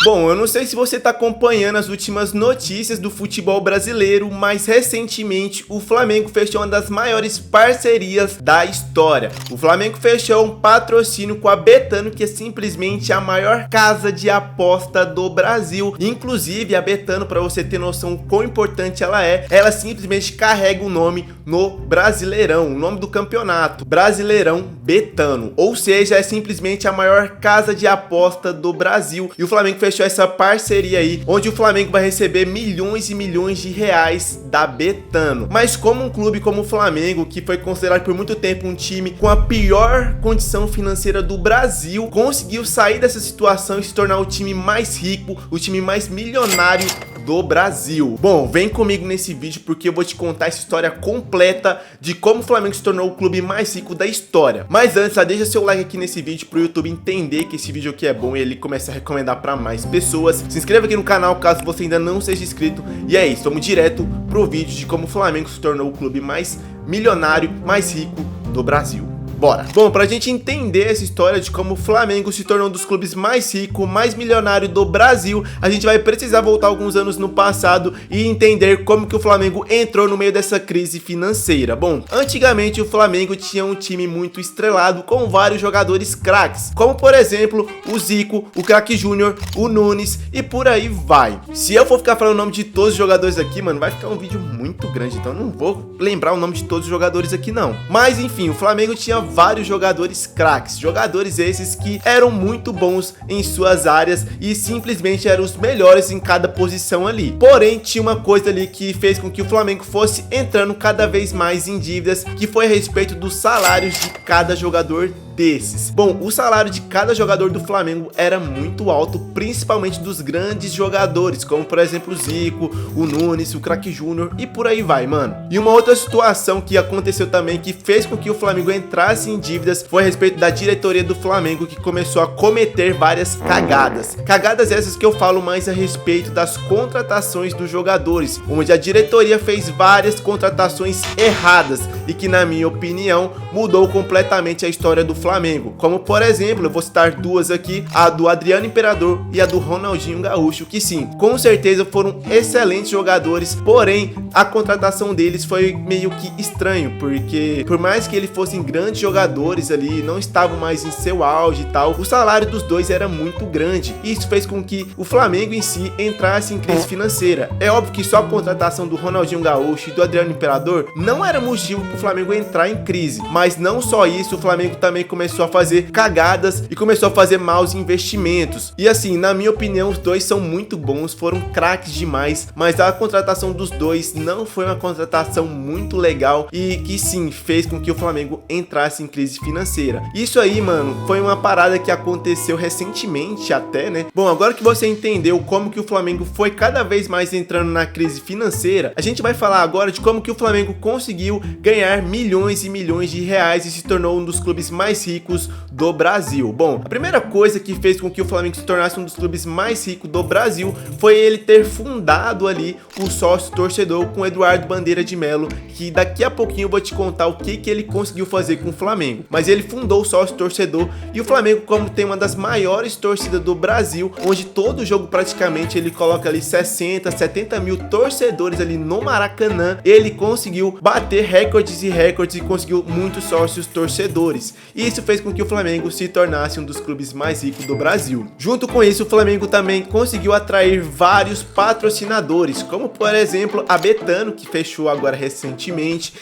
Bom, eu não sei se você tá acompanhando as últimas notícias do futebol brasileiro, mas recentemente o Flamengo fechou uma das maiores parcerias da história. O Flamengo fechou um patrocínio com a Betano, que é simplesmente a maior casa de aposta do Brasil. Inclusive, a Betano, para você ter noção quão importante ela simplesmente carrega o nome no Brasileirão, o nome do campeonato, Brasileirão Betano. Ou seja, é simplesmente a maior casa de aposta do Brasil. E o Flamengo fechou essa parceria aí, onde o Flamengo vai receber milhões e milhões de reais da Betano. Mas como um clube como o Flamengo, que foi considerado por muito tempo um time com a pior condição financeira do Brasil, conseguiu sair dessa situação e se tornar o time mais rico, o time mais milionário do Brasil. Bom, vem comigo nesse vídeo porque eu vou te contar essa história completa de como o Flamengo se tornou o clube mais rico da história. Mas antes, deixa seu like aqui nesse vídeo pro YouTube entender que esse vídeo aqui é bom e ele começa a recomendar para mais pessoas. Se inscreva aqui no canal caso você ainda não seja inscrito. E é isso, vamos direto pro vídeo de como o Flamengo se tornou o clube mais milionário, mais rico do Brasil. Bora! Bom, pra gente entender essa história de como o Flamengo se tornou um dos clubes mais ricos, mais milionário do Brasil, a gente vai precisar voltar alguns anos no passado e entender como que o Flamengo entrou no meio dessa crise financeira. Bom, antigamente o Flamengo tinha um time muito estrelado com vários jogadores craques, como por exemplo o Zico, o Craque Júnior, o Nunes e por aí vai. Se eu for ficar falando o nome de todos os jogadores aqui, mano, vai ficar um vídeo muito grande, então eu não vou lembrar o nome de todos os jogadores aqui não. Mas enfim, o Flamengo tinha vários jogadores craques, jogadores esses que eram muito bons em suas áreas e simplesmente eram os melhores em cada posição ali. Porém, tinha uma coisa ali que fez com que o Flamengo fosse entrando cada vez mais em dívidas, que foi a respeito dos salários de cada jogador desses. Bom, o salário de cada jogador do Flamengo era muito alto, principalmente dos grandes jogadores, como por exemplo o Zico, o Nunes, o Craque Júnior e por aí vai, mano. E uma outra situação que aconteceu também, que fez com que o Flamengo entrasse em dívidas, foi a respeito da diretoria do Flamengo, que começou a cometer várias cagadas. Cagadas essas que eu falo mais a respeito das contratações dos jogadores, onde a diretoria fez várias contratações erradas e que, na minha opinião, mudou completamente a história do Flamengo, como por exemplo, eu vou citar duas aqui, a do Adriano Imperador e a do Ronaldinho Gaúcho, que sim, com certeza foram excelentes jogadores, porém a contratação deles foi meio que estranho, porque por mais que eles fossem grandes jogadores ali, não estavam mais em seu auge e tal, o salário dos dois era muito grande, e isso fez com que o Flamengo em si entrasse em crise financeira. É óbvio que só a contratação do Ronaldinho Gaúcho e do Adriano Imperador não era motivo para o Flamengo entrar em crise, mas não só isso, o Flamengo também começou a fazer cagadas e começou a fazer maus investimentos. E assim, na minha opinião, os dois são muito bons, foram craques demais, mas a contratação dos dois não foi uma contratação muito legal e que sim, fez com que o Flamengo entrasse em crise financeira. Isso aí, mano, foi uma parada que aconteceu recentemente até, né? Bom, agora que você entendeu como que o Flamengo foi cada vez mais entrando na crise financeira, a gente vai falar agora de como que o Flamengo conseguiu ganhar milhões e milhões de reais e se tornou um dos clubes mais ricos do Brasil. Bom, a primeira coisa que fez com que o Flamengo se tornasse um dos clubes mais ricos do Brasil foi ele ter fundado ali o sócio torcedor com Eduardo Bandeira de Melo, que daqui a pouquinho eu vou te contar o que ele conseguiu fazer com o Flamengo. Mas ele fundou o sócio torcedor e o Flamengo, como tem uma das maiores torcidas do Brasil, onde todo jogo praticamente ele coloca ali 60, 70 mil torcedores ali no Maracanã, ele conseguiu bater recordes e recordes e conseguiu muitos sócios torcedores. E isso fez com que o Flamengo se tornasse um dos clubes mais ricos do Brasil. Junto com isso, o Flamengo também conseguiu atrair vários patrocinadores, como por exemplo a Betano, que fechou agora recentemente.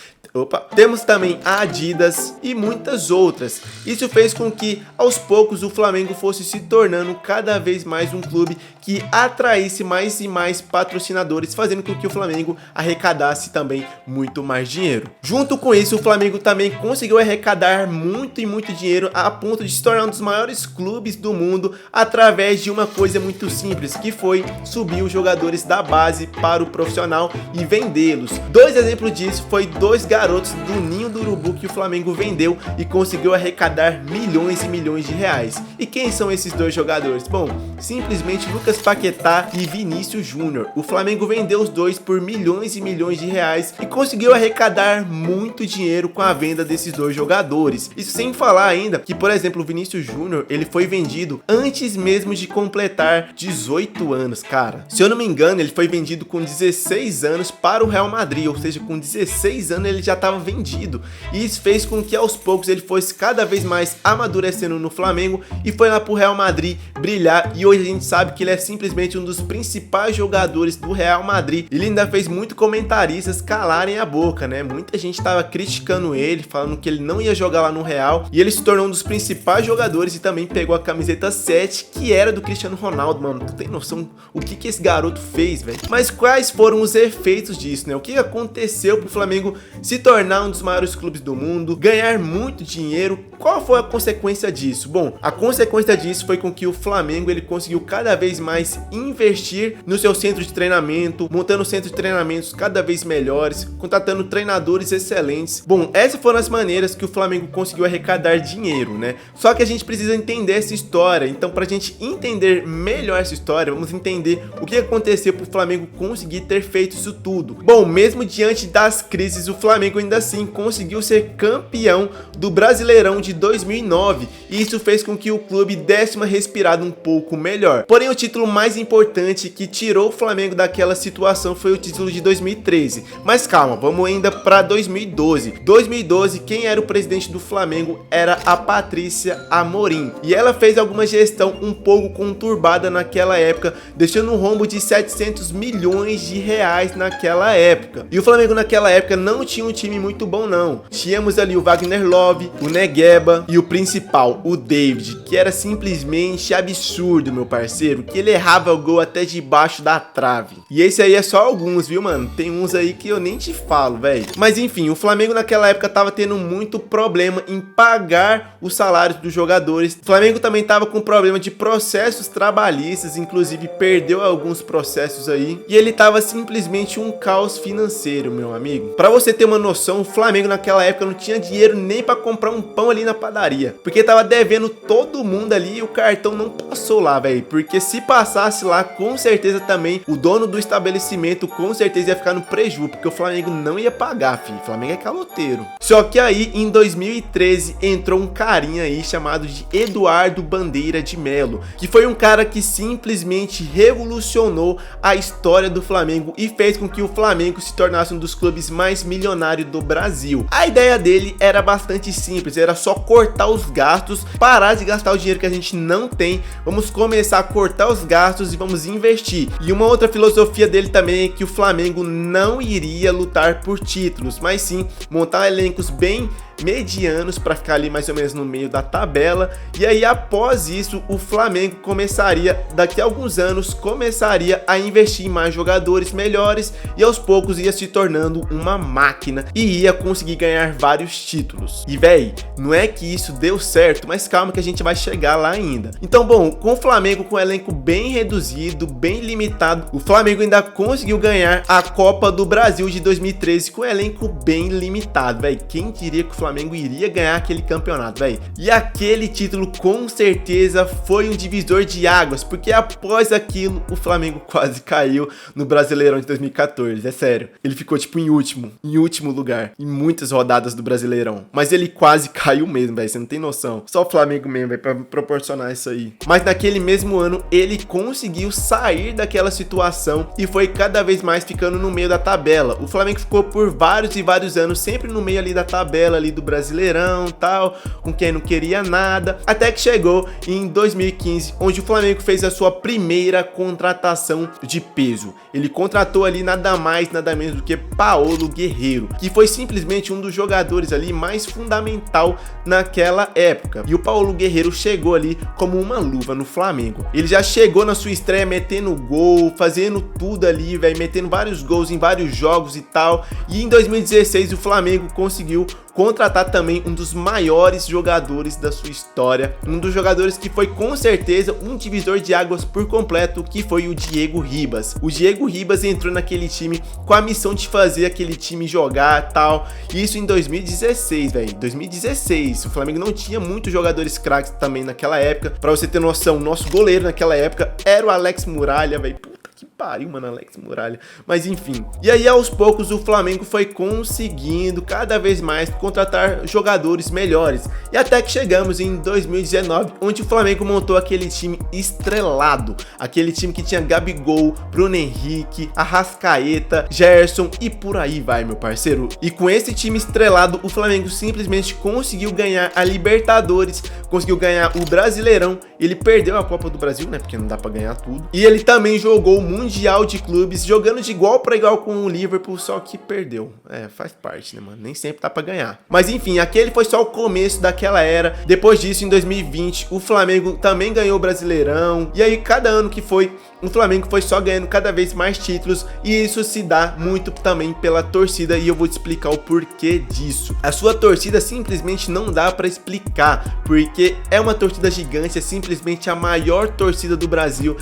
Temos também a Adidas e muitas outras. Isso fez com que aos poucos o Flamengo fosse se tornando cada vez mais um clube que atraísse mais e mais patrocinadores, fazendo com que o Flamengo arrecadasse também muito mais dinheiro. Junto com isso, o Flamengo também conseguiu arrecadar muito e muito dinheiro a ponto de se tornar um dos maiores clubes do mundo através de uma coisa muito simples, que foi subir os jogadores da base para o profissional e vendê-los. Dois exemplos disso foi dois garotos garotos do Ninho do Urubu que o Flamengo vendeu e conseguiu arrecadar milhões e milhões de reais. E quem são esses dois jogadores? Bom, simplesmente Lucas Paquetá e Vinícius Júnior. O Flamengo vendeu os dois por milhões e milhões de reais e conseguiu arrecadar muito dinheiro com a venda desses dois jogadores. Isso sem falar ainda que, por exemplo, o Vinícius Júnior, ele foi vendido antes mesmo de completar 18 anos, cara. Se eu não me engano, ele foi vendido com 16 anos para o Real Madrid, ou seja, com 16 anos ele já estava vendido. E isso fez com que aos poucos ele fosse cada vez mais amadurecendo no Flamengo e foi lá pro Real Madrid brilhar. E hoje a gente sabe que ele é simplesmente um dos principais jogadores do Real Madrid. Ele ainda fez muito comentaristas calarem a boca, né? Muita gente estava criticando ele, falando que ele não ia jogar lá no Real, e ele se tornou um dos principais jogadores e também pegou a camiseta 7, que era do Cristiano Ronaldo, mano. Tu tem noção o que esse garoto fez, velho? Mas quais foram os efeitos disso, né? O que aconteceu pro Flamengo se tornar um dos maiores clubes do mundo, ganhar muito dinheiro? Qual foi a consequência disso? Bom, a consequência disso foi com que o Flamengo ele conseguiu cada vez mais investir no seu centro de treinamento, montando centros de treinamentos cada vez melhores, contratando treinadores excelentes. Bom, essas foram as maneiras que o Flamengo conseguiu arrecadar dinheiro, né? Só que a gente precisa entender essa história. Então, pra gente entender melhor essa história, vamos entender o que aconteceu pro Flamengo conseguir ter feito isso tudo. Bom, mesmo diante das crises, o Flamengo ainda assim conseguiu ser campeão do Brasileirão de 2009, e isso fez com que o clube desse uma respirada um pouco melhor. Porém, o título mais importante que tirou o Flamengo daquela situação foi o título de 2013. Mas calma, vamos ainda para 2012. 2012, quem era o presidente do Flamengo era a Patrícia Amorim, e ela fez alguma gestão um pouco conturbada naquela época, deixando um rombo de 700 milhões de reais naquela época. E o Flamengo naquela época não tinha um time muito bom não. Tínhamos ali o Wagner Love, o Negueba e o principal, o David, que era simplesmente absurdo, meu parceiro, que ele errava o gol até debaixo da trave. E esse aí é só alguns, viu, mano? Tem uns aí que eu nem te falo, velho. Mas enfim, o Flamengo naquela época tava tendo muito problema em pagar os salários dos jogadores. O Flamengo também tava com problema de processos trabalhistas, inclusive perdeu alguns processos aí, e ele tava simplesmente um caos financeiro, meu amigo. Pra você ter uma noção, o Flamengo naquela época não tinha dinheiro nem pra comprar um pão ali na padaria, porque tava devendo todo mundo ali e o cartão não passou lá, velho. Porque se passasse lá, com certeza também o dono do estabelecimento com certeza ia ficar no prejuízo, porque o Flamengo não ia pagar, filho. O Flamengo é caloteiro. Só que aí, em 2013, entrou um carinha aí chamado de Eduardo Bandeira de Melo, que foi um cara que simplesmente revolucionou a história do Flamengo e fez com que o Flamengo se tornasse um dos clubes mais milionários do Brasil. A ideia dele era bastante simples, era só cortar os gastos, parar de gastar o dinheiro que a gente não tem, vamos começar a cortar os gastos e vamos investir. E uma outra filosofia dele também é que o Flamengo não iria lutar por títulos, mas sim montar elencos bem medianos para ficar ali mais ou menos no meio da tabela. E aí após isso o Flamengo começaria, daqui a alguns anos, começaria a investir em mais jogadores melhores e aos poucos ia se tornando uma máquina e ia conseguir ganhar vários títulos. E véi, não é que isso deu certo, mas calma que a gente vai chegar lá ainda. Então bom, com o Flamengo com um elenco bem reduzido, bem limitado, o Flamengo ainda conseguiu ganhar a Copa do Brasil de 2013 com um elenco bem limitado, véi. Quem diria que o Flamengo iria ganhar aquele campeonato, velho? E aquele título com certeza foi um divisor de águas, porque após aquilo o Flamengo quase caiu no Brasileirão de 2014, é sério. Ele ficou tipo em último lugar em muitas rodadas do Brasileirão, mas ele quase caiu mesmo, velho, você não tem noção. Só o Flamengo mesmo, velho, pra proporcionar isso aí. Mas naquele mesmo ano ele conseguiu sair daquela situação e foi cada vez mais ficando no meio da tabela. O Flamengo ficou por vários e vários anos sempre no meio ali da tabela ali do Brasileirão, tal, com quem não queria nada, até que chegou em 2015, onde o Flamengo fez a sua primeira contratação de peso. Ele contratou ali nada mais, nada menos do que Paulo Guerreiro, que foi simplesmente um dos jogadores ali mais fundamental naquela época. E o Paulo Guerreiro chegou ali como uma luva no Flamengo. Ele já chegou na sua estreia metendo gol, fazendo tudo ali, velho, metendo vários gols em vários jogos e tal. E em 2016 o Flamengo conseguiu contratar também um dos maiores jogadores da sua história, um dos jogadores que foi com certeza um divisor de águas por completo, que foi o Diego Ribas. O Diego Ribas entrou naquele time com a missão de fazer aquele time jogar tal, isso em 2016, velho, 2016, o Flamengo não tinha muitos jogadores craques também naquela época. Pra você ter noção, o nosso goleiro naquela época era o Alex Muralha, velho. Que pariu, mano, Alex Muralha. Mas enfim. E aí, aos poucos, o Flamengo foi conseguindo cada vez mais contratar jogadores melhores. E até que chegamos em 2019, onde o Flamengo montou aquele time estrelado. Aquele time que tinha Gabigol, Bruno Henrique, Arrascaeta, Gerson e por aí vai, meu parceiro. E com esse time estrelado, o Flamengo simplesmente conseguiu ganhar a Libertadores, conseguiu ganhar o Brasileirão. Ele perdeu a Copa do Brasil, né, porque não dá pra ganhar tudo. E ele também jogou o Mundial de Clubes, jogando de igual para igual com o Liverpool, só que perdeu. Faz parte, né, mano? Nem sempre dá pra ganhar. Mas enfim, aquele foi só o começo daquela era. Depois disso, em 2020, o Flamengo também ganhou o Brasileirão. E aí, cada ano que foi, o Flamengo foi só ganhando cada vez mais títulos. E isso se dá muito também pela torcida. E eu vou te explicar o porquê disso. A sua torcida simplesmente não dá pra explicar, porque é uma torcida gigante, é simplesmente a maior torcida do Brasil.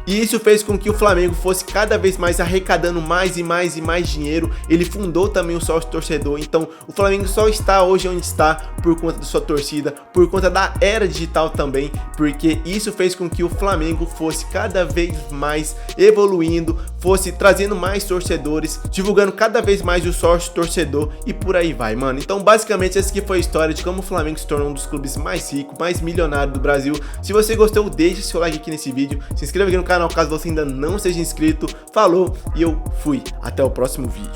E isso fez com que o Flamengo fosse cada vez mais arrecadando mais e mais e mais dinheiro. Ele fundou também o sócio torcedor. Então o Flamengo só está hoje onde está por conta da sua torcida, por conta da era digital também, porque isso fez com que o Flamengo fosse cada vez mais evoluindo, fosse trazendo mais torcedores, divulgando cada vez mais o sócio torcedor e por aí vai, mano. Então basicamente essa aqui foi a história de como o Flamengo se tornou um dos clubes mais ricos, mais milionários do Brasil. Se você gostou, deixe seu like aqui nesse vídeo, se inscreva aqui no canal caso você ainda não seja inscrito. Falou e eu fui. Até o próximo vídeo.